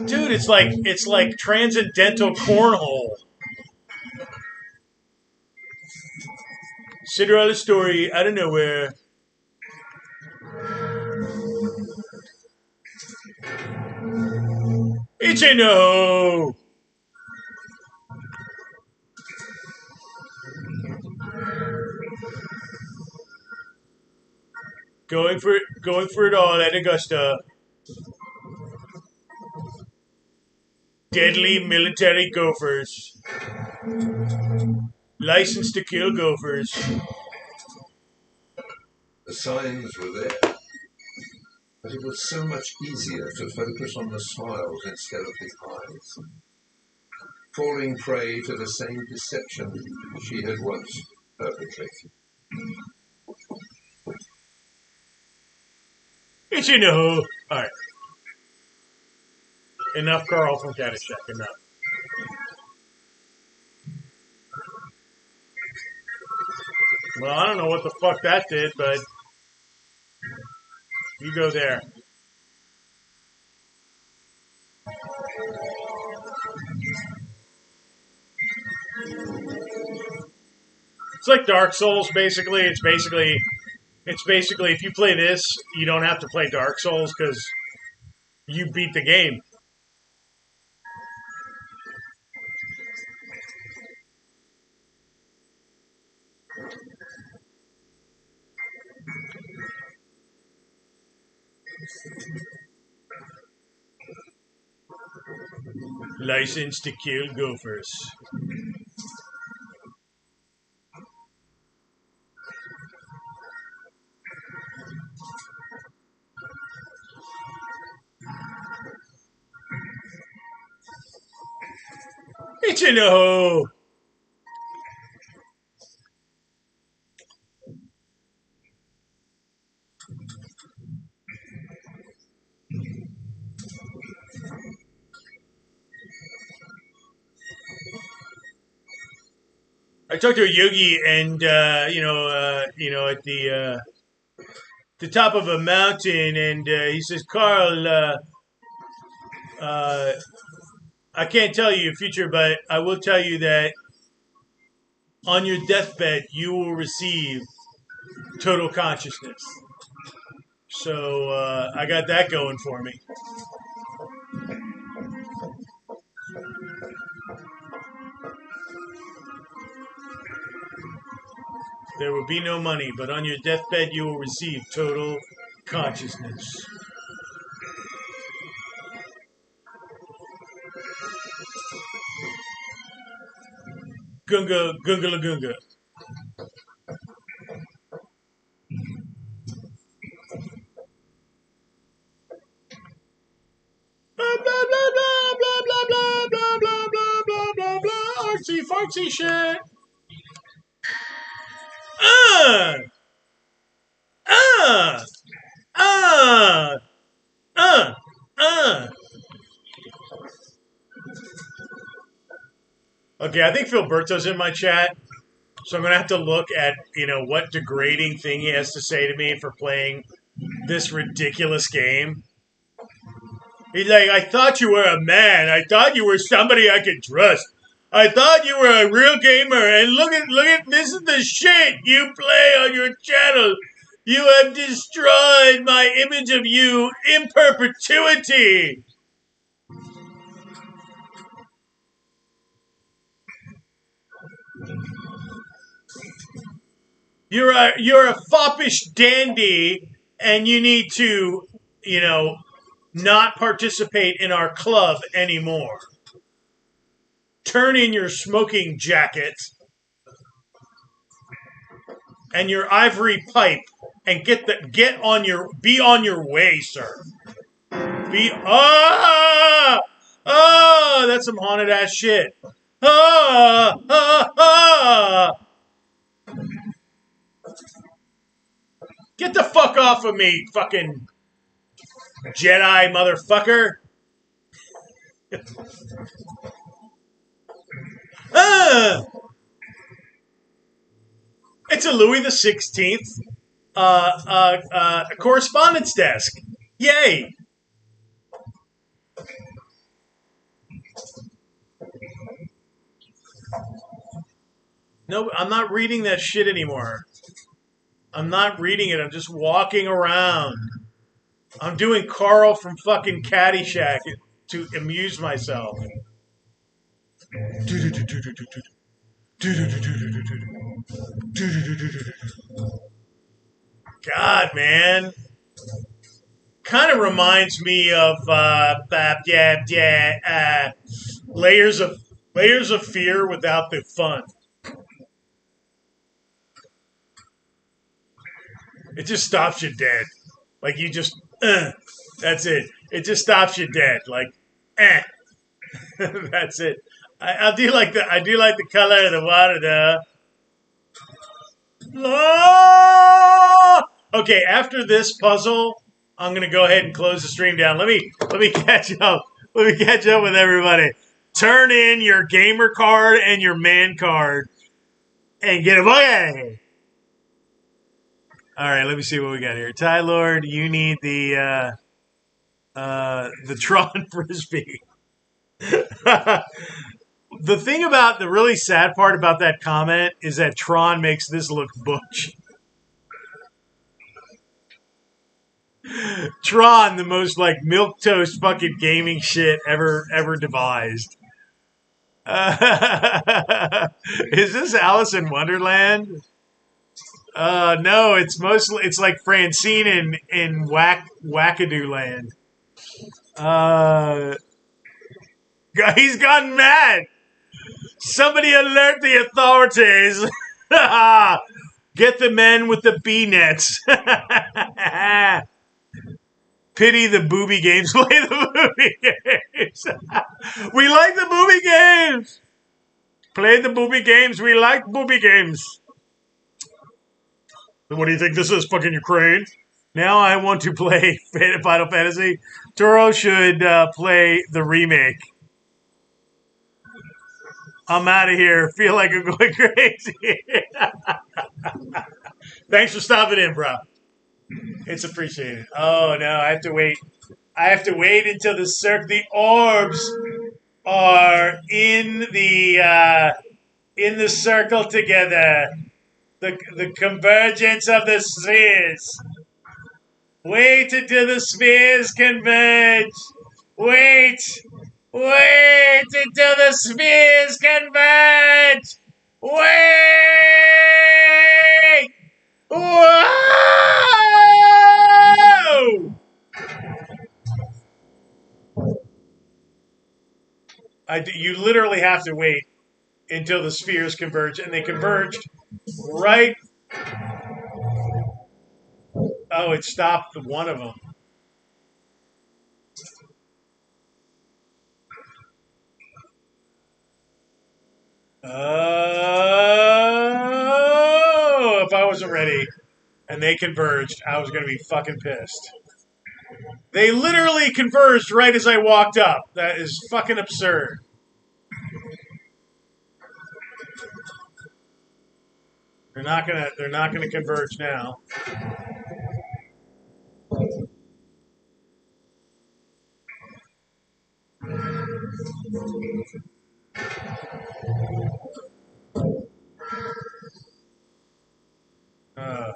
Speaker 1: Dude, it's like transcendental cornhole. Cinderella story out of nowhere. It's in the hole. Going for it all at Augusta. Deadly military gophers. Licensed to kill gophers.
Speaker 2: The signs were there, but it was so much easier to focus on the smiles instead of the eyes, falling prey to the same deception she had once perpetrated.
Speaker 1: It's in the hole. Alright. Enough Carl from Caddyshack. Enough. Well, I don't know what the fuck that did, but you go there. It's like Dark Souls, basically. It's basically if you play this, you don't have to play Dark Souls because you beat the game. License to kill gophers. It's in the hole. I talked to a yogi, and at the top of a mountain, and he says, "Carl, I can't tell you your future, but I will tell you that on your deathbed, you will receive total consciousness." So I got that going for me. There will be no money, but on your deathbed, you will receive total consciousness. Gunga, gunga, la gunga. Blah, blah, blah, blah, blah, blah, blah, blah, blah, blah, blah, blah, blah. Artsy fartsy shit. Uh, uh, uh, uh, uh. Okay, I think Philberto's in my chat, so I'm gonna have to look at what degrading thing he has to say to me for playing this ridiculous game. He's like, "I thought you were a man. I thought you were somebody I could trust. I thought you were a real gamer, and look at this is the shit you play on your channel. You have destroyed my image of you in perpetuity. You're a foppish dandy, and you need to, you know, not participate in our club anymore. Turn in your smoking jacket and your ivory pipe and be on your way, sir. That's some haunted ass shit. Ah, ah, ah. Get the fuck off of me, fucking Jedi motherfucker. Ah, it's a Louis the 16th correspondence desk. Yay. No, I'm not reading that shit anymore. I'm not reading it. I'm just walking around. I'm doing Carl from fucking Caddyshack to amuse myself. God, man. Kind of reminds me of layers of fear without the fun. It just stops you dead. Like you just, that's it. It just stops you dead. Like, that's it. I do like the color of the water though. Ah! Okay, after this puzzle, I'm gonna go ahead and close the stream down. Let me catch up. Let me catch up with everybody. Turn in your gamer card and your man card and get a away. All right, let me see what we got here. Ty Lord, you need the Tron frisbee. The thing about the really sad part about that comment is that Tron makes this look butch. Tron, the most like milquetoast fucking gaming shit ever devised. Is this Alice in Wonderland? No, it's like Francine in Wackadoo Land. He's gone mad. Somebody alert the authorities. Get the men with the bee nets. Pity the booby games. Play the booby games. We like the booby games. Play the booby games. We like booby games. What do you think this is? Fucking Ukraine? Now I want to play Final Fantasy. N.E.R.O should play the remake. I'm out of here. Feel like I'm going crazy. Thanks for stopping in, bro. It's appreciated. Oh no, I have to wait. I have to wait until the orbs are in the circle together. The convergence of the spheres. Wait until the spheres converge. Wait until the spheres converge. Wait. Whoa! You literally have to wait until the spheres converge, and they converged right. Oh, it stopped one of them. Oh, if I wasn't ready and they converged, I was going to be fucking pissed. They literally converged right as I walked up. That is fucking absurd. They're not gonna converge now. Uh,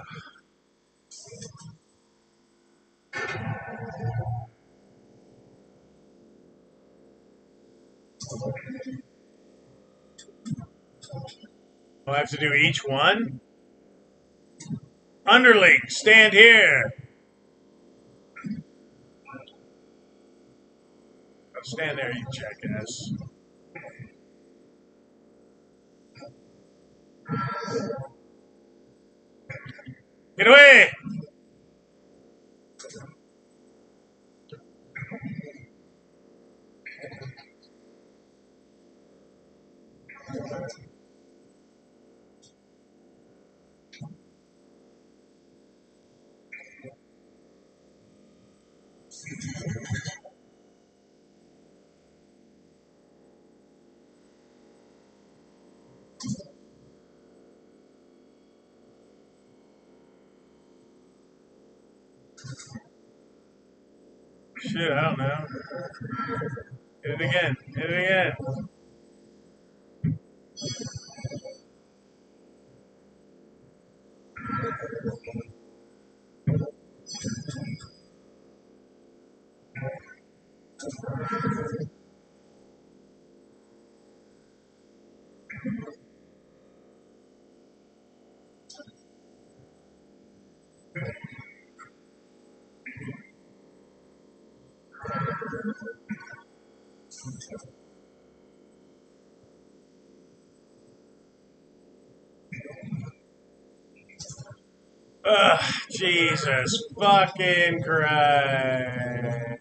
Speaker 1: I'll have to do each one. Underling, stand here. Oh, stand there, you jackass. Get away! Shit, I don't know. Hit it again. Hit it again. Ugh, Jesus fucking Christ.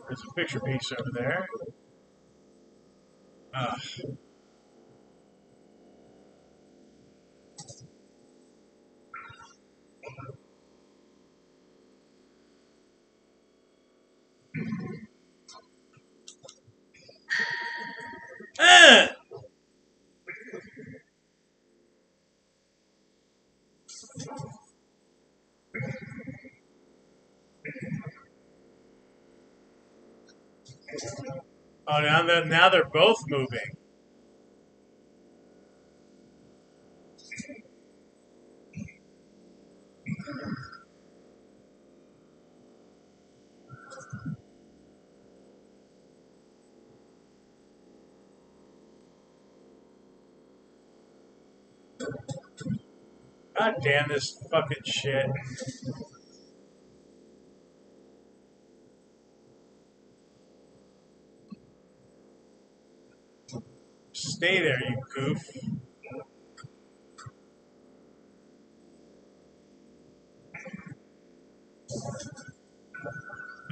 Speaker 1: There's a picture piece over there. Ugh. Ah! Oh, now they're both moving. God damn this fucking shit. Stay there, you goof.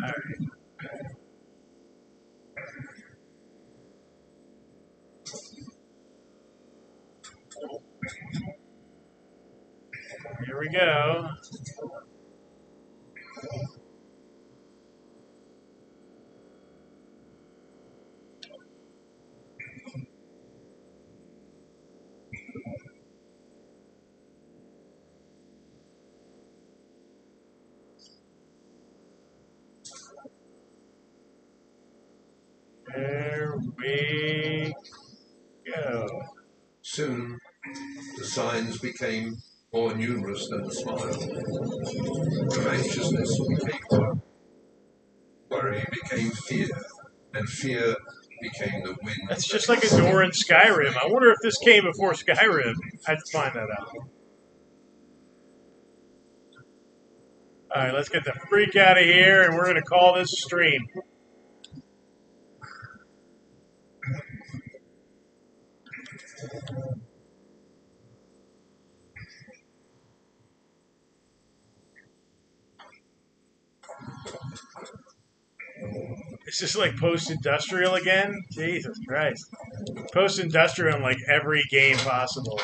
Speaker 1: Alright. Here we go. There we go.
Speaker 2: Soon, the signs became more numerous than the smile. From anxiousness became worry. Worry became fear, and fear became the wind.
Speaker 1: That's just like a door in Skyrim. I wonder if this came before Skyrim. I have to find that out. Alright, let's get the freak out of here, and we're going to call this stream. It's just like post-industrial again? Jesus Christ. Post-industrial in like every game possible.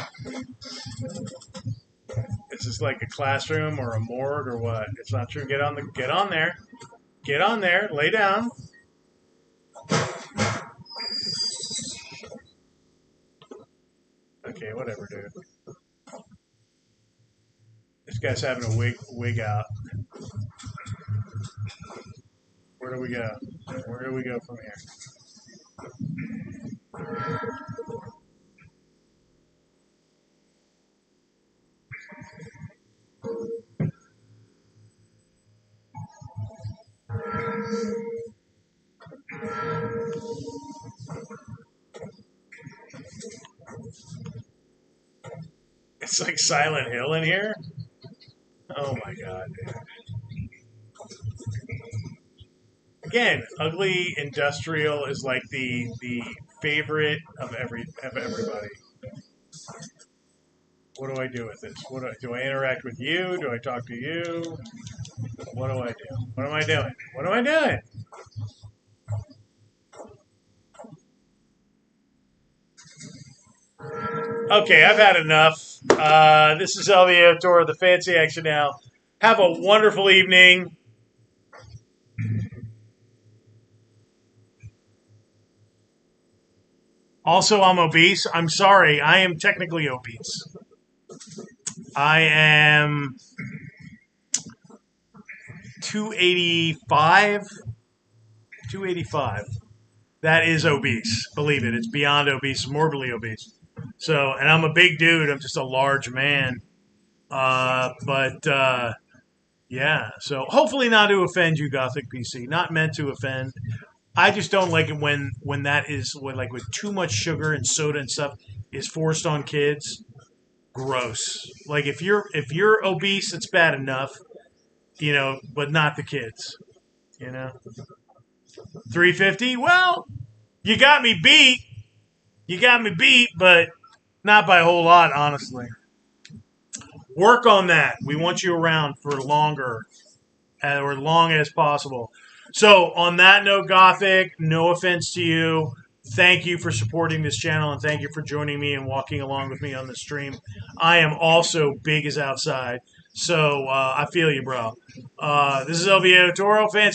Speaker 1: It's just like a classroom or a morgue or what? It's not true. Get on there. Get on there. Lay down. Okay, whatever, dude. This guy's having a wig out. Where do we go? Where do we go from here? It's like Silent Hill in here. Oh my god, dude. Again, ugly industrial is like the favorite of everybody. What do I do with this? Do I interact with you? Do I talk to you? What do I do? What am I doing? What am I doing? Okay, I've had enough. This is N.E.R.O, the Fancy Action now. Have a wonderful evening. Also, I'm obese. I'm sorry. I am technically obese. I am 285. 285. That is obese. Believe it. It's beyond obese. Morbidly obese. So, and I'm a big dude. I'm just a large man. But yeah. So hopefully not to offend you, Gothic PC. Not meant to offend. I just don't like it when that is like with too much sugar and soda and stuff is forced on kids. Gross. Like if you're obese, it's bad enough, but not the kids. 350. Well, you got me beat. You got me beat, but not by a whole lot, honestly. Work on that. We want you around for longer, or long as possible. So, on that note, Gothic, no offense to you. Thank you for supporting this channel, and thank you for joining me and walking along with me on the stream. I am also big as outside, so I feel you, bro. This is N.E.R.O, Fancy